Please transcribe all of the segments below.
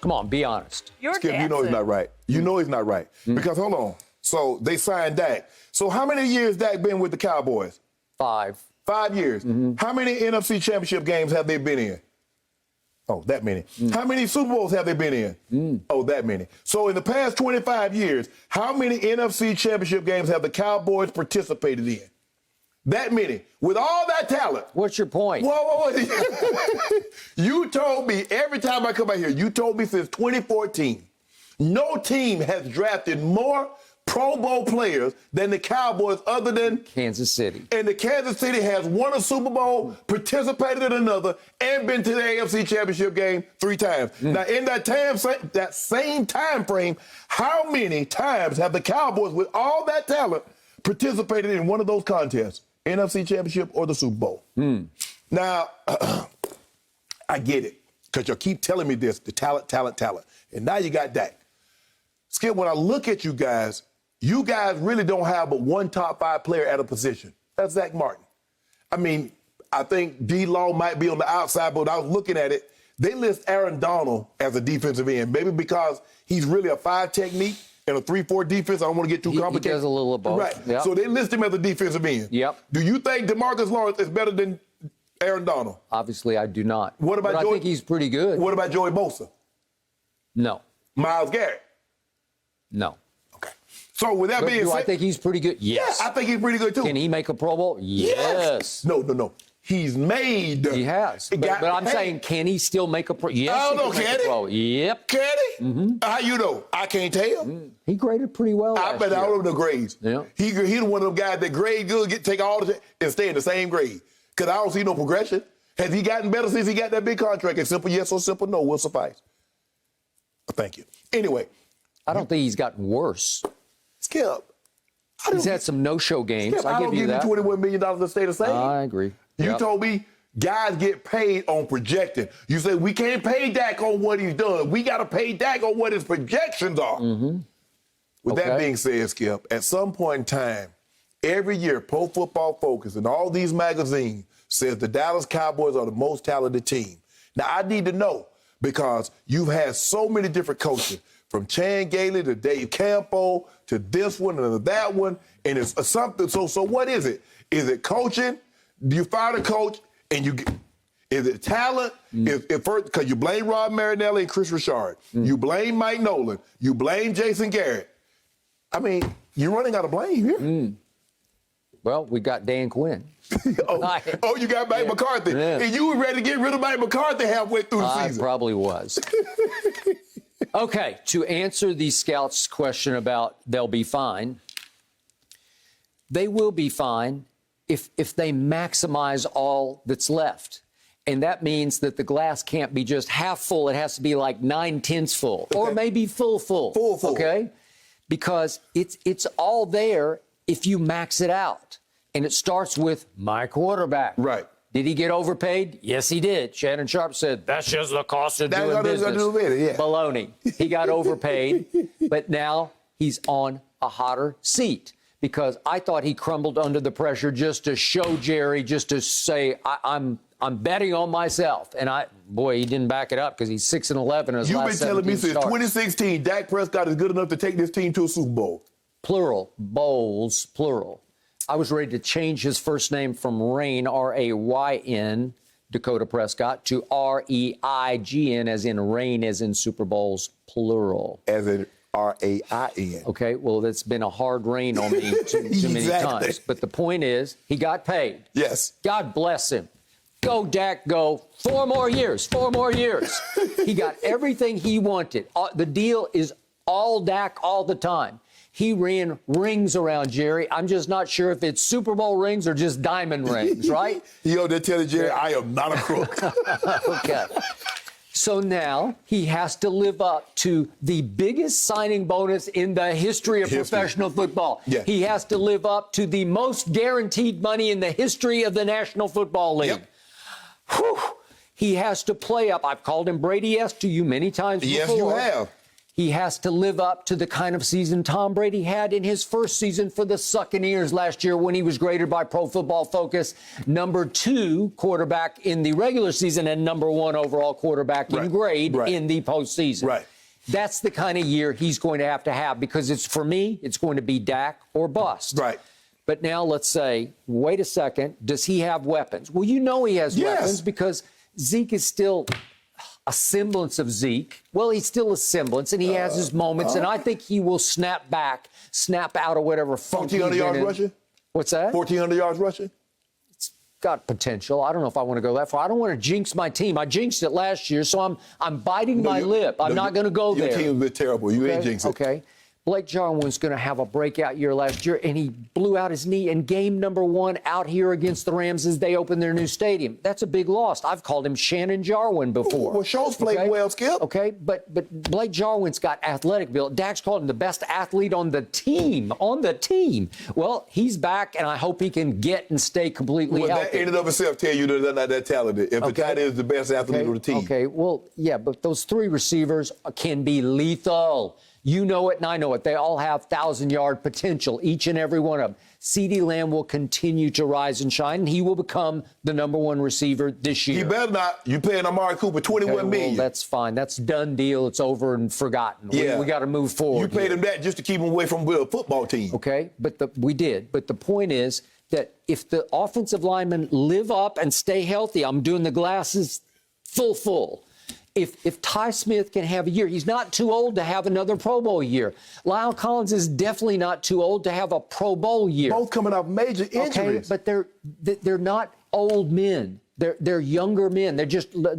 Come on, be honest. You're Skip, dancing. you know he's not right. You know he's not right. Because, hold on. So they signed Dak. So how many years Dak been with the Cowboys? 5. 5 years. How many NFC Championship games have they been in? Oh, that many. How many Super Bowls have they been in? Oh, that many. So in the past 25 years, how many NFC Championship games have the Cowboys participated in? That many. With all that talent. What's your point? Whoa. You told me, every time I come out here, you told me since 2014, no team has drafted more Pro Bowl players than the Cowboys other than Kansas City. And the Kansas City has won a Super Bowl, participated in another, and been to the AFC Championship game 3 times. Now, in that same time frame, how many times have the Cowboys, with all that talent, participated in one of those contests? NFC Championship or the Super Bowl? Now, I get it, because you keep telling me this, the talent. And now you got Dak. Skip, when I look at you guys really don't have but one top 5 player at a position. That's Zach Martin. I mean, I think D-Law might be on the outside, but I was looking at it. They list Aaron Donald as a defensive end, maybe because he's really a 5 technique and a 3-4 defense. I don't want to get too complicated. He does a little of both. Right. Yep. So they list him as a defensive end. Yep. Do you think DeMarcus Lawrence is better than Aaron Donald? Obviously, I do not. What about I think he's pretty good. What about Joey Bosa? No. Myles Garrett? No. Okay. So with that being said, I think he's pretty good? Yes. Yeah, I think he's pretty good too. Can he make a Pro Bowl? Yes. No. He's made. He has. But I'm saying, can he still make a Pro Bowl? Yes. I don't know, can he? Yep. Can he? How you know? I can't tell. He graded pretty well. I bet all of the grades. Yeah. He one of them guys that grade good, take all the and stay in the same grade. Because I don't see no progression. Has he gotten better since he got that big contract? A simple yes or simple no will suffice. Thank you. Anyway. I don't think he's gotten worse. Skip. He's had some no-show games. Skip, I give you that. I don't give you $21 million to stay the same. I agree. You told me guys get paid on projection. You said we can't pay Dak on what he's done. We got to pay Dak on what his projections are. With that being said, Skip, at some point in time, every year, Pro Football Focus and all these magazines says the Dallas Cowboys are the most talented team. Now, I need to know, because you've had so many different coaches, from Chan Gailey to Dave Campo to this one and that one, and it's something. So what is it? Is it coaching? Do you fire the coach and you get? Is it talent? Because you blame Rob Marinelli and Chris Richard. You blame Mike Nolan. You blame Jason Garrett. I mean, you're running out of blame here. Well, we got Dan Quinn. you got Mike McCarthy. Yeah. And you were ready to get rid of Mike McCarthy halfway through the season. I probably was. Okay, to answer the scouts' question about they'll be fine, they will be fine if they maximize all that's left. And that means that the glass can't be just half full. It has to be like 9/10 full, or maybe full. Full. Okay? Because it's all there if you max it out. And it starts with my quarterback. Right. Did he get overpaid? Yes, he did. Shannon Sharpe said, that's just the cost of doing business. Baloney. He got overpaid, but now he's on a hotter seat, because I thought he crumbled under the pressure just to show Jerry, just to say, I'm betting on myself. And he didn't back it up, because he's 6-11 in his You've last been telling me since starts. 2016, Dak Prescott is good enough to take this team to a Super Bowl. Plural. Bowls, plural. I was ready to change his first name from Rain, R-A-Y-N, Dakota Prescott, to R-E-I-G-N, as in Rain, as in Super Bowls, plural. As in R-A-I-N. Okay, well, that's been a hard rain on me too many times. But the point is, he got paid. Yes. God bless him. Go, Dak, go. 4 more years. He got everything he wanted. The deal is all Dak all the time. He ran rings around Jerry. I'm just not sure if it's Super Bowl rings or just diamond rings, right? They're telling Jerry, I am not a crook. Okay. So now he has to live up to the biggest signing bonus in the history of professional football. Yeah. He has to live up to the most guaranteed money in the history of the National Football League. Yep. Whew. He has to play up. I've called him Brady-esque to you many times before. Yes, you have. He has to live up to the kind of season Tom Brady had in his first season for the Buccaneers last year when he was graded by Pro Football Focus number 2 quarterback in the regular season and number 1 overall quarterback in grade in the postseason. Right. That's the kind of year he's going to have because for me, it's going to be Dak or bust. Right. But now let's say, wait a second, does he have weapons? Well, you know he has weapons because Zeke is still a semblance of Zeke. Well, he's still a semblance, and he has his moments, and I think he will snap out of whatever funk 1,400 yards rushing? What's that? 1,400 yards rushing? It's got potential. I don't know if I want to go that far. I don't want to jinx my team. I jinxed it last year, so I'm biting my lip. I'm not going to go there. Your team has been terrible. You ain't jinxed it. Okay. Blake Jarwin's going to have a breakout year last year, and he blew out his knee in game number 1 out here against the Rams as they open their new stadium. That's a big loss. I've called him Shannon Jarwin before. Well, Schultz played well, Skip. Okay, but Blake Jarwin's got athletic build. Dak's called him the best athlete on the team. Well, he's back, and I hope he can get and stay completely healthy. That in and of itself tell you they're not that talented. If the tight end is the best athlete on the team. Okay, well, yeah, but those 3 receivers can be lethal. You know it, and I know it. They all have 1,000-yard potential, each and every one of them. CeeDee Lamb will continue to rise and shine, and he will become the number 1 receiver this year. He better not. You paying Amari Cooper $21 million. Well, that's fine. That's a done deal. It's over and forgotten. Yeah. We got to move forward. You paid him that just to keep him away from the football team. Okay, we did. But the point is that if the offensive linemen live up and stay healthy, I'm doing the glasses full. If Ty Smith can have a year, he's not too old to have another Pro Bowl year. Lyle Collins is definitely not too old to have a Pro Bowl year. Both coming off major injuries. Okay, but they're not old men. They're younger men.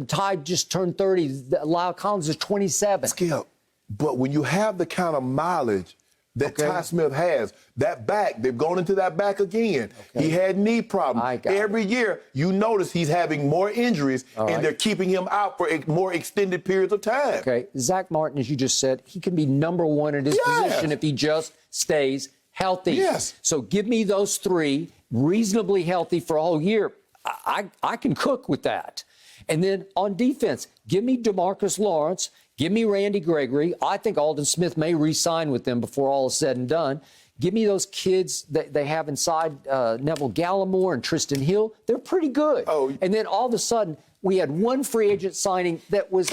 Ty just turned 30. Lyle Collins is 27. Skip, but when you have the kind of mileage that Ty Smith has, that back, they've gone into that back again. He had knee problems. Every year, you notice he's having more injuries, and they're keeping him out for more extended periods of time. Okay, Zach Martin, as you just said, he can be number 1 at his position if he just stays healthy. Yes. So give me those 3 reasonably healthy for a whole year. I can cook with that. And then on defense, give me DeMarcus Lawrence. Give me Randy Gregory. I think Aldon Smith may re-sign with them before all is said and done. Give me those kids that they have inside, Neville Gallimore and Tristan Hill. They're pretty good. And then all of a sudden, we had one free agent signing that was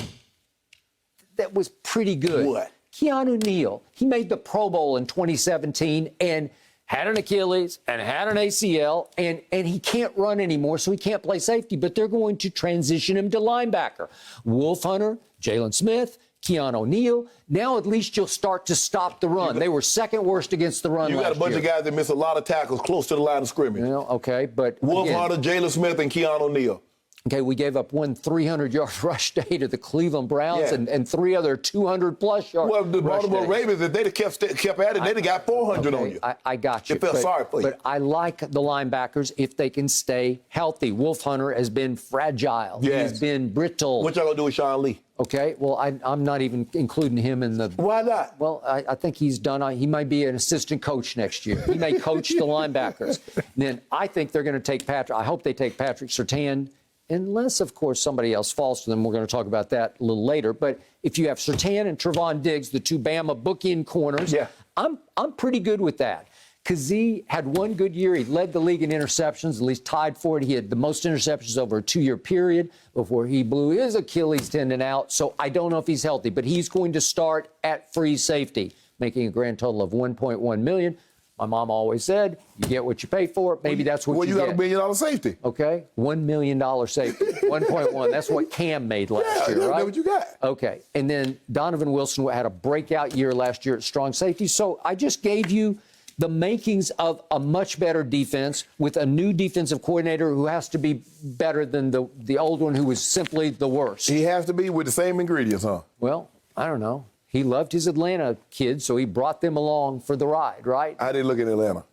pretty good. What? Keanu Neal. He made the Pro Bowl in 2017 and had an Achilles and had an ACL, and he can't run anymore, so he can't play safety. But they're going to transition him to linebacker. Wolf Hunter, Jalen Smith, Keanu Neal. Now at least you'll start to stop the run. They were second worst against the run last year. You got a bunch of guys that miss a lot of tackles close to the line of scrimmage. Well, okay, but Wolf Hunter, Jalen Smith, and Keanu Neal. Okay, we gave up one 300-yard rush day to the Cleveland Browns and 3 other 200-plus yard Well, the Baltimore Ravens, if they'd have kept at it, they'd have got 400 on you. I got you. It felt sorry for you. But I like the linebackers if they can stay healthy. Wolf Hunter has been fragile. Yes. He's been brittle. What y'all going to do with Sean Lee? Okay, well, I'm not even including him in the... Why not? Well, I think he's done... He might be an assistant coach next year. He may coach the linebackers. And then I think they're going to take Patrick... I hope they take Patrick Surtain, unless, of course, somebody else falls to them. We're going to talk about that a little later. But if you have Surtain and Trevon Diggs, the 2 Bama bookend corners, I'm pretty good with that. Kazee had one good year. He led the league in interceptions, at least tied for it. He had the most interceptions over a 2-year period before he blew his Achilles tendon out. So I don't know if he's healthy, but he's going to start at free safety, making a grand total of $1.1 million. My mom always said, you get what you pay for. Maybe that's what you get. Well, you got $1 million safety. Okay, $1 million safety, 1.1. That's what Cam made last year, right? That's what you got. Okay, and then Donovan Wilson had a breakout year last year at strong safety. So I just gave you the makings of a much better defense with a new defensive coordinator who has to be better than the old one who was simply the worst. He has to be with the same ingredients, huh? Well, I don't know. He loved his Atlanta kids, so he brought them along for the ride, right? I didn't look at Atlanta.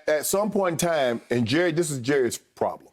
At some point in time, and Jerry, this is Jerry's problem.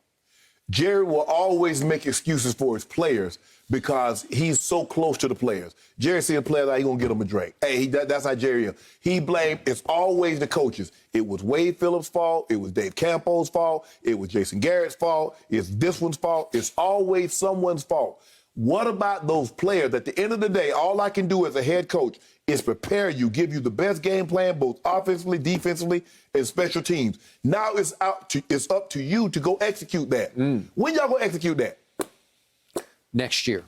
Jerry will always make excuses for his players because he's so close to the players. Jerry sees a player like he's going to get him a drink. Hey, that's how Jerry is. It's always the coaches. It was Wade Phillips' fault. It was Dave Campo's fault. It was Jason Garrett's fault. It's this one's fault. It's always someone's fault. What about those players? At the end of the day, all I can do as a head coach is prepare you, give you the best game plan, both offensively, defensively, and special teams. Now it's up to you to go execute that. When y'all gonna execute that? Next year.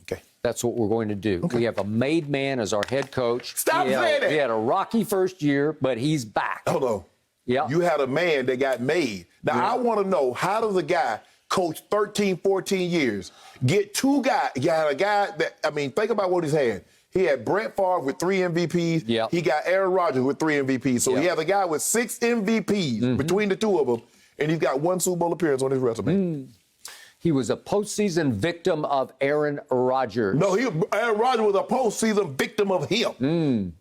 Okay. That's what we're going to do. Okay. We have a made man as our head coach. Stop saying that. He had a rocky first year, but he's back. Hold on. Yeah. You had a man that got made. Now, I want to know, how does a guy coach 13, 14 years, get two guys, you got a guy that, I mean, think about what he's had. He had Brett Favre with 3 MVPs. Yep. He got Aaron Rodgers with 3 MVPs. So he has a guy with 6 MVPs between the two of them, and he's got 1 Super Bowl appearance on his resume. He was a postseason victim of Aaron Rodgers. No, Aaron Rodgers was a postseason victim of him.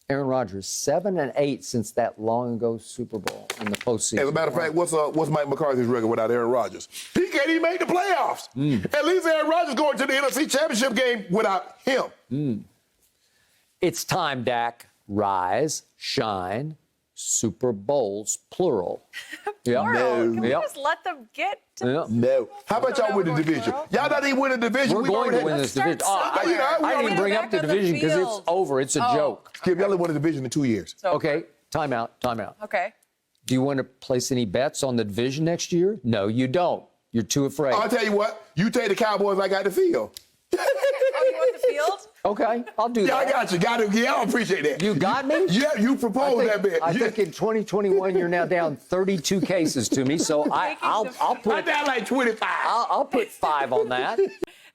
Aaron Rodgers, 7-8 since that long ago Super Bowl in the postseason. As a matter of fact, what's Mike McCarthy's record without Aaron Rodgers? He can't even make the playoffs. At least Aaron Rodgers going to the NFC Championship game without him. It's time, Dak. Rise, shine, Super Bowls, plural. Plural? Can we just let them get to No. How about y'all win the division? Y'all not even win the division. We're going to win this division. I didn't bring up the division because it's over. It's a joke. Skip, y'all won the division in 2 years. Okay, time out. Okay. Do you want to place any bets on the division next year? No, you don't. You're too afraid. I'll tell you what. You take the Cowboys, I got the field. Oh, you want the field? Okay, I'll do that. I got you. Yeah, I appreciate that. You got me? Yeah, you proposed that bet. I think in 2021 you're now down 32 cases to me, so I'll put. I'm down like 25. I'll put 5 on that.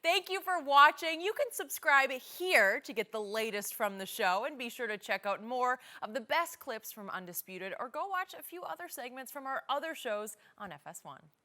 Thank you for watching. You can subscribe here to get the latest from the show, and be sure to check out more of the best clips from Undisputed, or go watch a few other segments from our other shows on FS1.